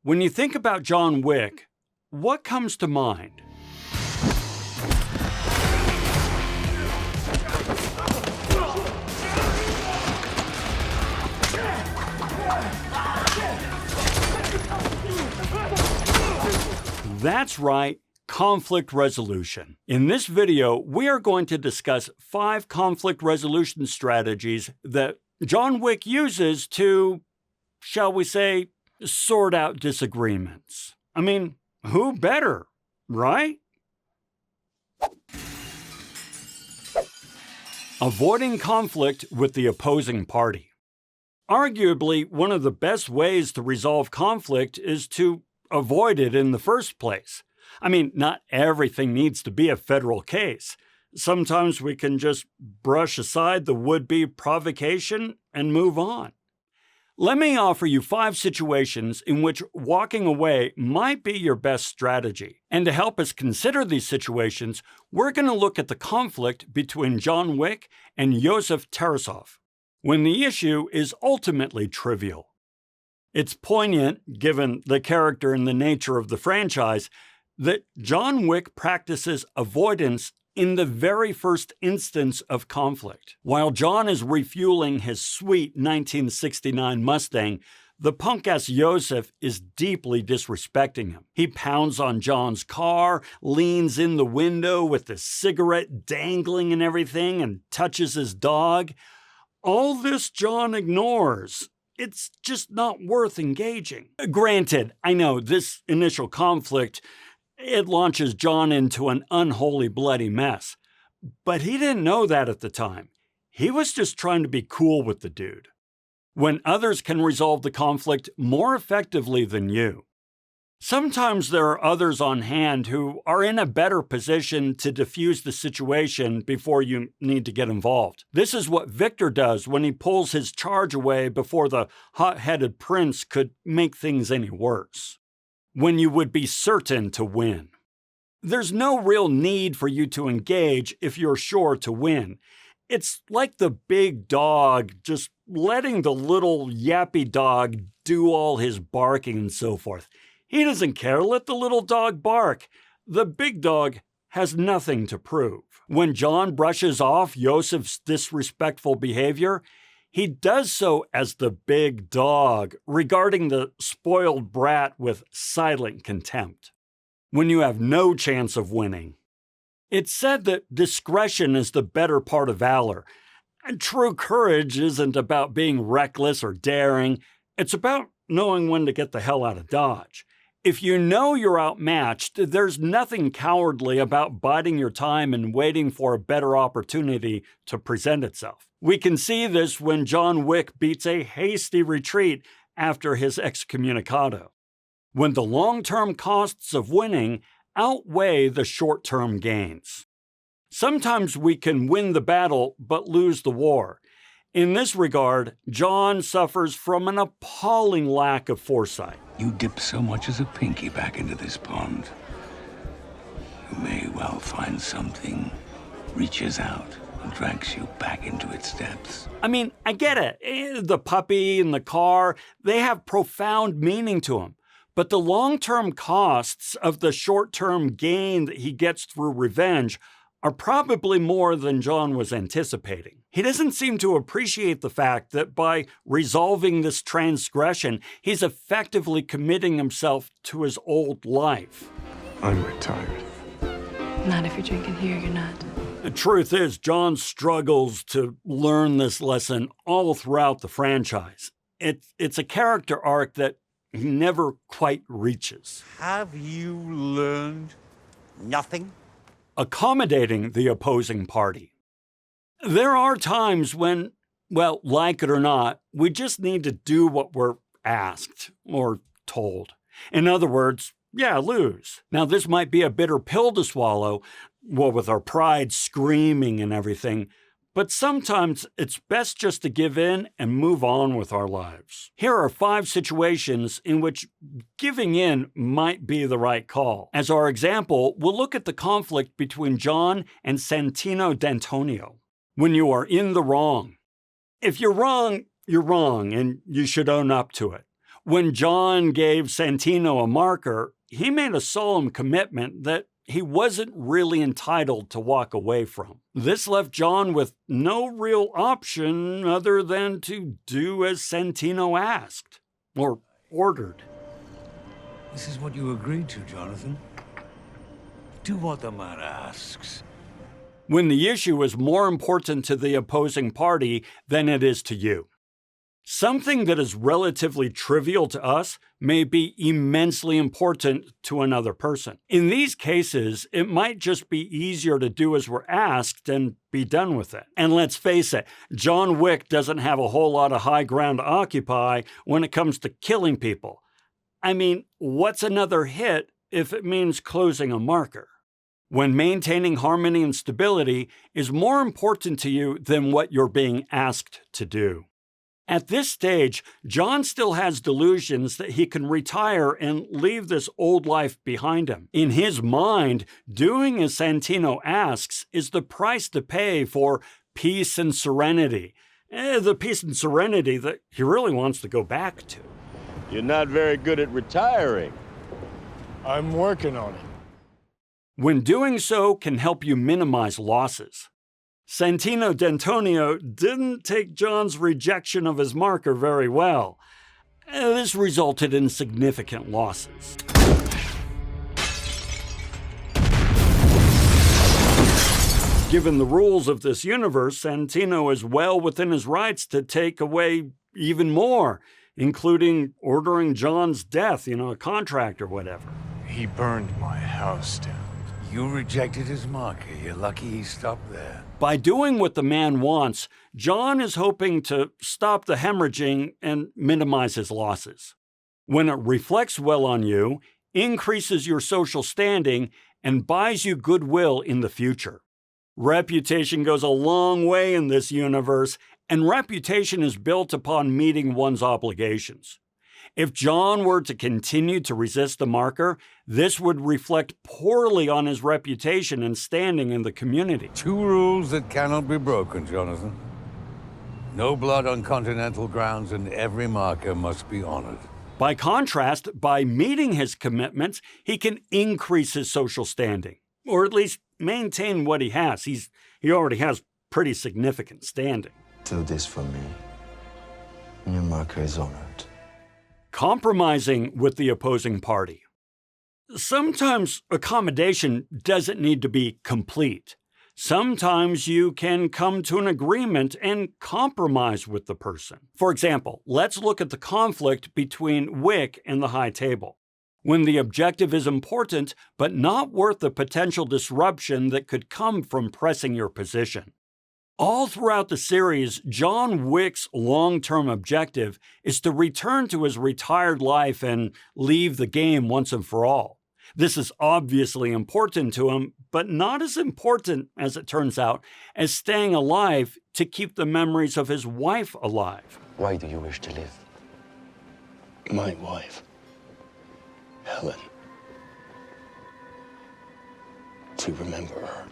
When you think about John Wick, what comes to mind? That's right, conflict resolution. In this video, we are going to discuss 5 conflict resolution strategies that John Wick uses to, shall we say, sort out disagreements. I mean, who better, right? Avoiding conflict with the opposing party. Arguably, one of the best ways to resolve conflict is to avoid it in the first place. I mean, not everything needs to be a federal case. Sometimes we can just brush aside the would-be provocation and move on. Let me offer you 5 situations in which walking away might be your best strategy. And to help us consider these situations, we're going to look at the conflict between John Wick and Joseph Tarasov, when the issue is ultimately trivial. It's poignant, given the character and the nature of the franchise, that John Wick practices avoidance in the very first instance of conflict. While John is refueling his sweet 1969 Mustang, the punk-ass Joseph is deeply disrespecting him. He pounds on John's car, leans in the window with the cigarette dangling and everything, and touches his dog. All this John ignores. It's just not worth engaging. Granted, I know this initial conflict, it launches John into an unholy, bloody mess. But he didn't know that at the time. He was just trying to be cool with the dude. When others can resolve the conflict more effectively than you. Sometimes there are others on hand who are in a better position to diffuse the situation before you need to get involved. This is what Victor does when he pulls his charge away before the hot-headed prince could make things any worse. When you would be certain to win. There's no real need for you to engage if you're sure to win. It's like the big dog just letting the little yappy dog do all his barking and so forth. He doesn't care. Let the little dog bark. The big dog has nothing to prove. When John brushes off Joseph's disrespectful behavior, he does so as the big dog, regarding the spoiled brat with silent contempt. When you have no chance of winning. It's said that discretion is the better part of valor. And true courage isn't about being reckless or daring. It's about knowing when to get the hell out of Dodge. If you know you're outmatched, there's nothing cowardly about biding your time and waiting for a better opportunity to present itself. We can see this when John Wick beats a hasty retreat after his excommunicado, when the long-term costs of winning outweigh the short-term gains. Sometimes we can win the battle but lose the war. In this regard, John suffers from an appalling lack of foresight. You dip so much as a pinky back into this pond, you may well find something reaches out and drags you back into its depths. I mean, I get it. The puppy and the car, they have profound meaning to him. But the long-term costs of the short-term gain that he gets through revenge are probably more than John was anticipating. He doesn't seem to appreciate the fact that by resolving this transgression, he's effectively committing himself to his old life. I'm retired. Not if you're drinking here, you're not. The truth is, John struggles to learn this lesson all throughout the franchise. It's a character arc that he never quite reaches. Have you learned nothing? Accommodating the opposing party. There are times when, well, like it or not, we just need to do what we're asked or told. In other words, lose. Now, this might be a bitter pill to swallow, well, with our pride screaming and everything, but sometimes it's best just to give in and move on with our lives. Here are 5 situations in which giving in might be the right call. As our example, we'll look at the conflict between John and Santino D'Antonio. When you are in the wrong. If you're wrong, and you should own up to it. When John gave Santino a marker, he made a solemn commitment that he wasn't really entitled to walk away from. This left John with no real option other than to do as Santino asked, or ordered. This is what you agreed to, Jonathan. Do what the man asks. When the issue is more important to the opposing party than it is to you. Something that is relatively trivial to us may be immensely important to another person. In these cases, it might just be easier to do as we're asked and be done with it. And let's face it, John Wick doesn't have a whole lot of high ground to occupy when it comes to killing people. I mean, what's another hit if it means closing a marker? When maintaining harmony and stability is more important to you than what you're being asked to do. At this stage, John still has delusions that he can retire and leave this old life behind him. In his mind, doing as Santino asks is the price to pay for peace and serenity. The peace and serenity that he really wants to go back to. You're not very good at retiring. I'm working on it. When doing so can help you minimize losses. Santino D'Antonio didn't take John's rejection of his marker very well. This resulted in significant losses. Given the rules of this universe, Santino is well within his rights to take away even more, including ordering John's death, a contract or whatever. He burned my house down. You rejected his marker. You're lucky he stopped there. By doing what the man wants, John is hoping to stop the hemorrhaging and minimize his losses. When it reflects well on you, increases your social standing, and buys you goodwill in the future. Reputation goes a long way in this universe, and reputation is built upon meeting one's obligations. If John were to continue to resist the marker, this would reflect poorly on his reputation and standing in the community. 2 rules that cannot be broken, Jonathan. No blood on continental grounds, and every marker must be honored. By contrast, by meeting his commitments, he can increase his social standing, or at least maintain what he has. He already has pretty significant standing. Do this for me, and your marker is honored. Compromising with the opposing party. Sometimes accommodation doesn't need to be complete. Sometimes you can come to an agreement and compromise with the person. For example, let's look at the conflict between Wick and the High Table. When the objective is important, but not worth the potential disruption that could come from pressing your position. All throughout the series, John Wick's long-term objective is to return to his retired life and leave the game once and for all. This is obviously important to him, but not as important, as it turns out, as staying alive to keep the memories of his wife alive. Why do you wish to live? My wife, Helen. To remember her.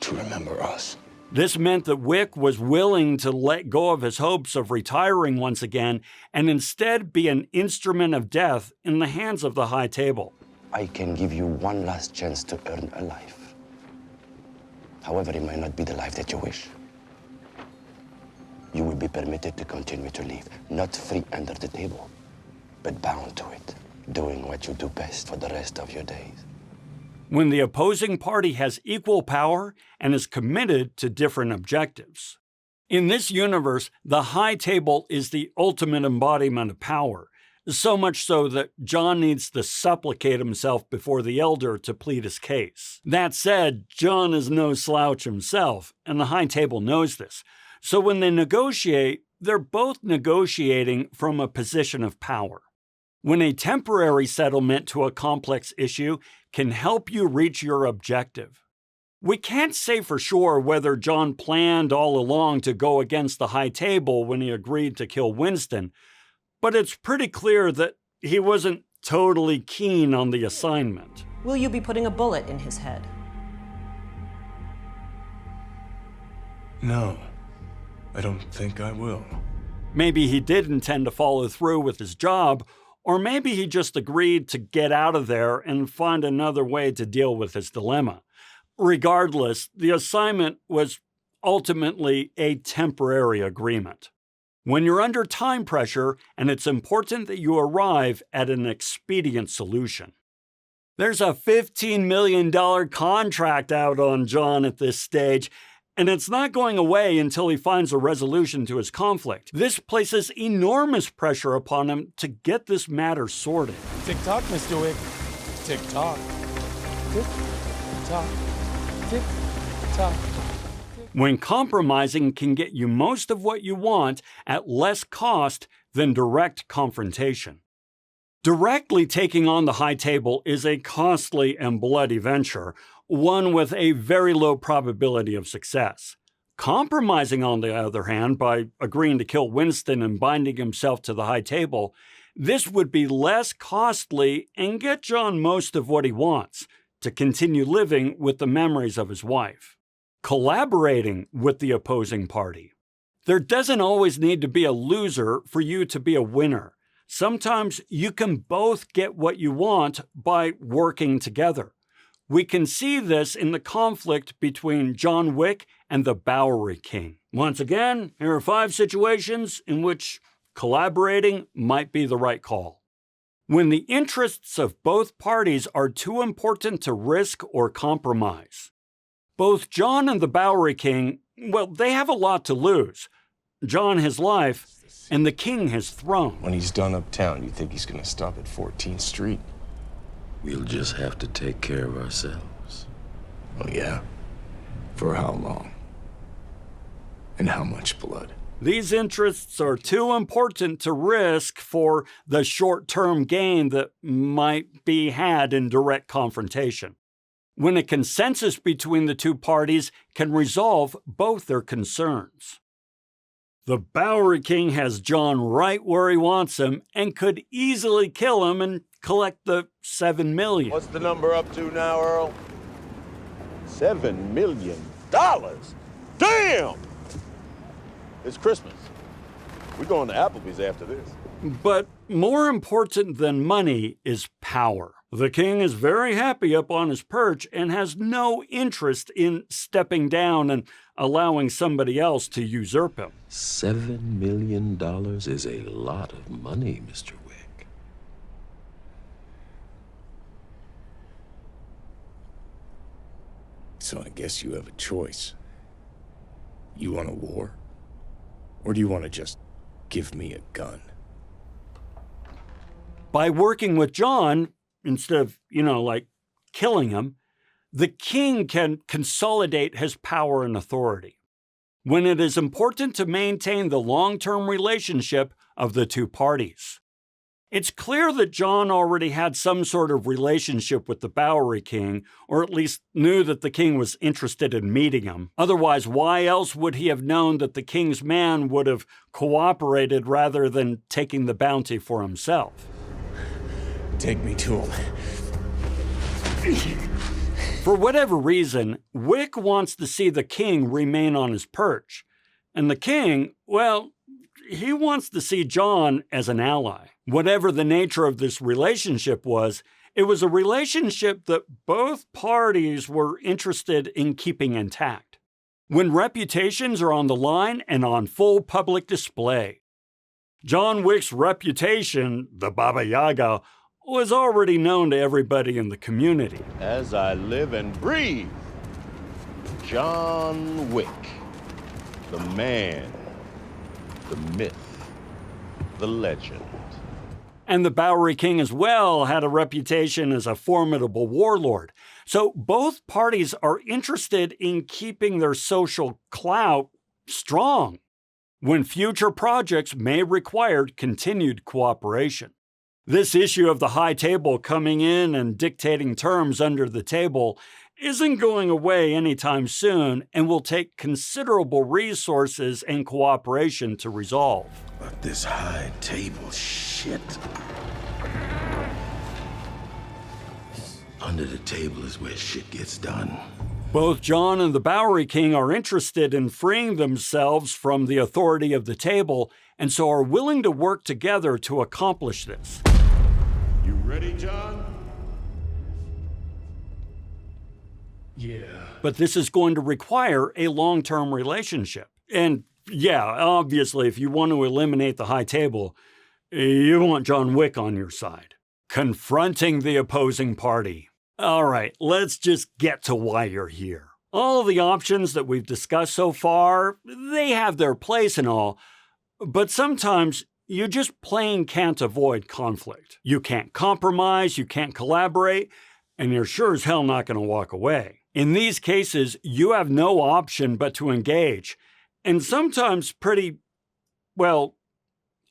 To remember us. This meant that Wick was willing to let go of his hopes of retiring once again and instead be an instrument of death in the hands of the High Table. I can give you one last chance to earn a life. However, it might not be the life that you wish. You will be permitted to continue to live, not free under the table, but bound to it, doing what you do best for the rest of your days. When the opposing party has equal power and is committed to different objectives. In this universe, the High Table is the ultimate embodiment of power, so much so that John needs to supplicate himself before the Elder to plead his case. That said, John is no slouch himself, and the High Table knows this. So when they negotiate, they're both negotiating from a position of power. When a temporary settlement to a complex issue can help you reach your objective. We can't say for sure whether John planned all along to go against the High Table when he agreed to kill Winston, but it's pretty clear that he wasn't totally keen on the assignment. Will you be putting a bullet in his head? No, I don't think I will. Maybe he did intend to follow through with his job, or maybe he just agreed to get out of there and find another way to deal with his dilemma. Regardless, the assignment was ultimately a temporary agreement. When you're under time pressure, and it's important that you arrive at an expedient solution. There's a $15 million contract out on John at this stage, and it's not going away until he finds a resolution to his conflict. This places enormous pressure upon him to get this matter sorted. Tick-tock, Mr. Wick. Tick-tock. Tick-tock. Tick-tock. When compromising can get you most of what you want at less cost than direct confrontation. Directly taking on the high table is a costly and bloody venture, one with a very low probability of success. Compromising, on the other hand, by agreeing to kill Winston and binding himself to the high table, this would be less costly and get John most of what he wants, to continue living with the memories of his wife. Collaborating with the opposing party. There doesn't always need to be a loser for you to be a winner. Sometimes you can both get what you want by working together. We can see this in the conflict between John Wick and the Bowery King. Once again, here are 5 situations in which collaborating might be the right call. When the interests of both parties are too important to risk or compromise. Both John and the Bowery King, well, they have a lot to lose. John his life, and the king his throne. When he's done uptown, you think he's gonna stop at 14th Street? We'll just have to take care of ourselves. Oh, yeah? For how long? And how much blood? These interests are too important to risk for the short-term gain that might be had in direct confrontation. When a consensus between the two parties can resolve both their concerns. The Bowery King has John right where he wants him and could easily kill him and collect the $7 million. What's the number up to now, Earl? $7 million? Damn! It's Christmas. We're going to Applebee's after this. But more important than money is power. The king is very happy up on his perch and has no interest in stepping down and allowing somebody else to usurp him. $7 million is a lot of money, Mr. Wick. So I guess you have a choice. You want a war? Or do you want to just give me a gun? By working with John, instead of, killing him, the king can consolidate his power and authority. When it is important to maintain the long-term relationship of the two parties. It's clear that John already had some sort of relationship with the Bowery King, or at least knew that the king was interested in meeting him. Otherwise, why else would he have known that the king's man would have cooperated rather than taking the bounty for himself? Take me to him. For whatever reason, Wick wants to see the king remain on his perch. And the king, well, he wants to see John as an ally. Whatever the nature of this relationship was, it was a relationship that both parties were interested in keeping intact. When reputations are on the line and on full public display. John Wick's reputation, the Baba Yaga, was already known to everybody in the community. As I live and breathe, John Wick, the man, the myth, the legend. And the Bowery King as well had a reputation as a formidable warlord. So both parties are interested in keeping their social clout strong when future projects may require continued cooperation. This issue of the high table coming in and dictating terms under the table isn't going away anytime soon and will take considerable resources and cooperation to resolve. But this high table shit. Under the table is where shit gets done. Both John and the Bowery King are interested in freeing themselves from the authority of the table, and so are willing to work together to accomplish this. You ready, John? Yeah. But this is going to require a long-term relationship. And yeah, obviously, if you want to eliminate the high table, you want John Wick on your side. Confronting the opposing party. All right, let's just get to why you're here. All of the options that we've discussed so far, they have their place and all, but sometimes you just plain can't avoid conflict. You can't compromise, you can't collaborate, and you're sure as hell not going to walk away. In these cases, you have no option but to engage, and sometimes pretty, well,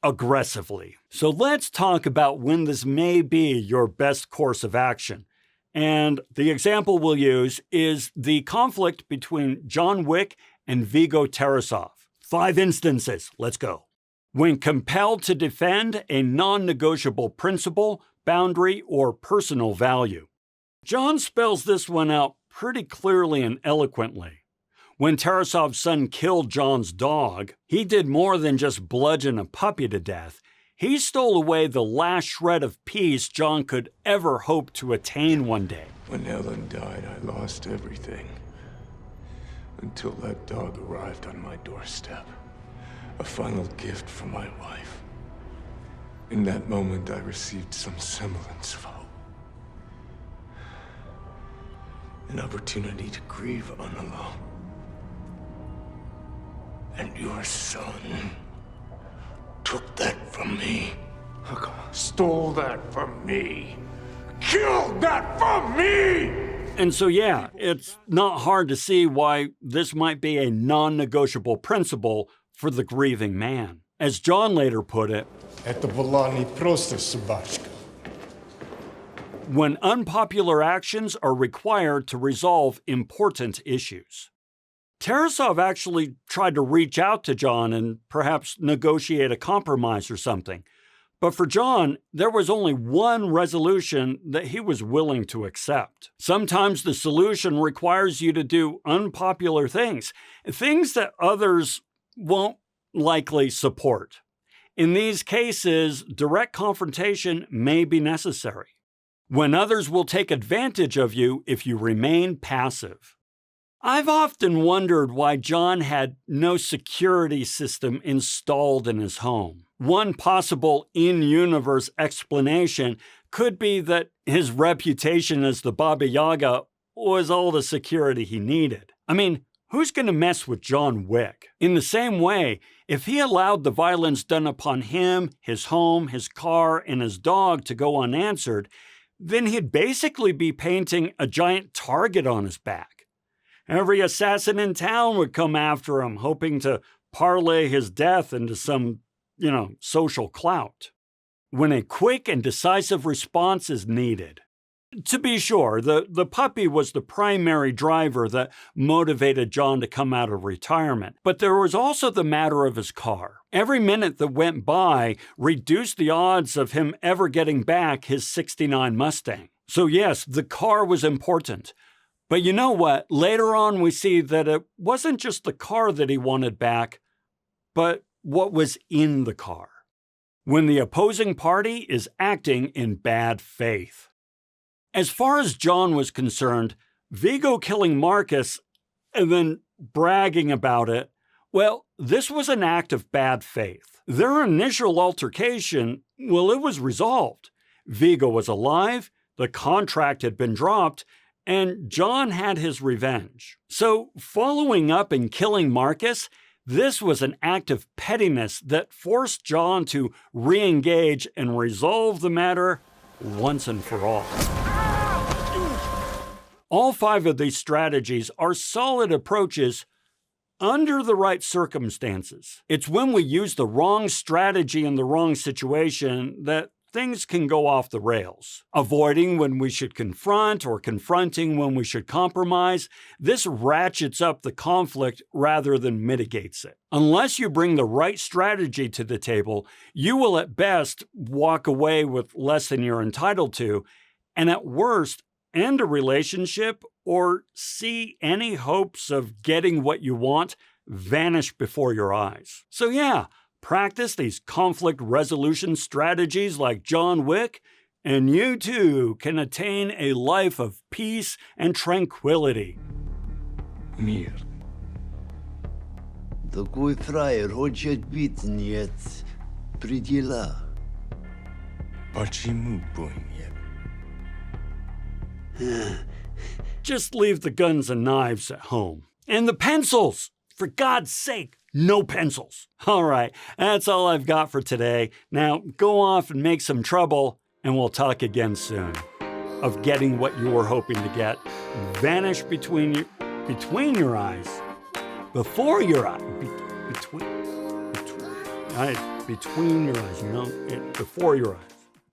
aggressively. So let's talk about when this may be your best course of action. And the example we'll use is the conflict between John Wick and Viggo Tarasov. 5 instances. Let's go. When compelled to defend a non-negotiable principle, boundary, or personal value. John spells this one out pretty clearly and eloquently. When Tarasov's son killed John's dog, he did more than just bludgeon a puppy to death. He stole away the last shred of peace John could ever hope to attain one day. When Ellen died, I lost everything. Until that dog arrived on my doorstep. A final gift from my wife. In that moment, I received some semblance of hope. An opportunity to grieve unalone. And your son took that from me. Stole that from me. Killed that from me! And so yeah, it's not hard to see why this might be a non-negotiable principle for the grieving man. As John later put it, Это была не просто собачка. when unpopular actions are required to resolve important issues. Tarasov actually tried to reach out to John and perhaps negotiate a compromise or something. But for John, there was only one resolution that he was willing to accept. Sometimes the solution requires you to do unpopular things that others won't likely support. In these cases, direct confrontation may be necessary, when others will take advantage of you if you remain passive. I've often wondered why John had no security system installed in his home. One possible in-universe explanation could be that his reputation as the Baba Yaga was all the security he needed. I mean, who's going to mess with John Wick? In the same way, if he allowed the violence done upon him, his home, his car, and his dog to go unanswered, then he'd basically be painting a giant target on his back. Every assassin in town would come after him, hoping to parlay his death into some, social clout. When a quick and decisive response is needed. To be sure, the puppy was the primary driver that motivated John to come out of retirement, but there was also the matter of his car. Every minute that went by reduced the odds of him ever getting back his '69 Mustang. So yes, the car was important. But you know what? Later on we see that it wasn't just the car that he wanted back, but what was in the car. When the opposing party is acting in bad faith. As far as John was concerned, Viggo killing Marcus and then bragging about it, well, this was an act of bad faith. Their initial altercation, well, it was resolved. Viggo was alive, the contract had been dropped, and John had his revenge. So, following up and killing Marcus, this was an act of pettiness that forced John to re-engage and resolve the matter once and for all. All 5 of these strategies are solid approaches under the right circumstances. It's when we use the wrong strategy in the wrong situation that things can go off the rails. Avoiding when we should confront or confronting when we should compromise, this ratchets up the conflict rather than mitigates it. Unless you bring the right strategy to the table, you will at best walk away with less than you're entitled to, and at worst, end a relationship or see any hopes of getting what you want vanish before your eyes. So yeah, practice these conflict resolution strategies like John Wick, and you too can attain a life of peace and tranquility. Мир. Такой фраер хочет бить, нет предела. Почему бы нет? Just leave the guns and knives at home. And the pencils! For God's sake, no pencils. All right, that's all I've got for today. Now go off and make some trouble, and we'll talk again soon. Of getting what you were hoping to get vanish between your eyes, before your eyes, between your eyes, before your eyes.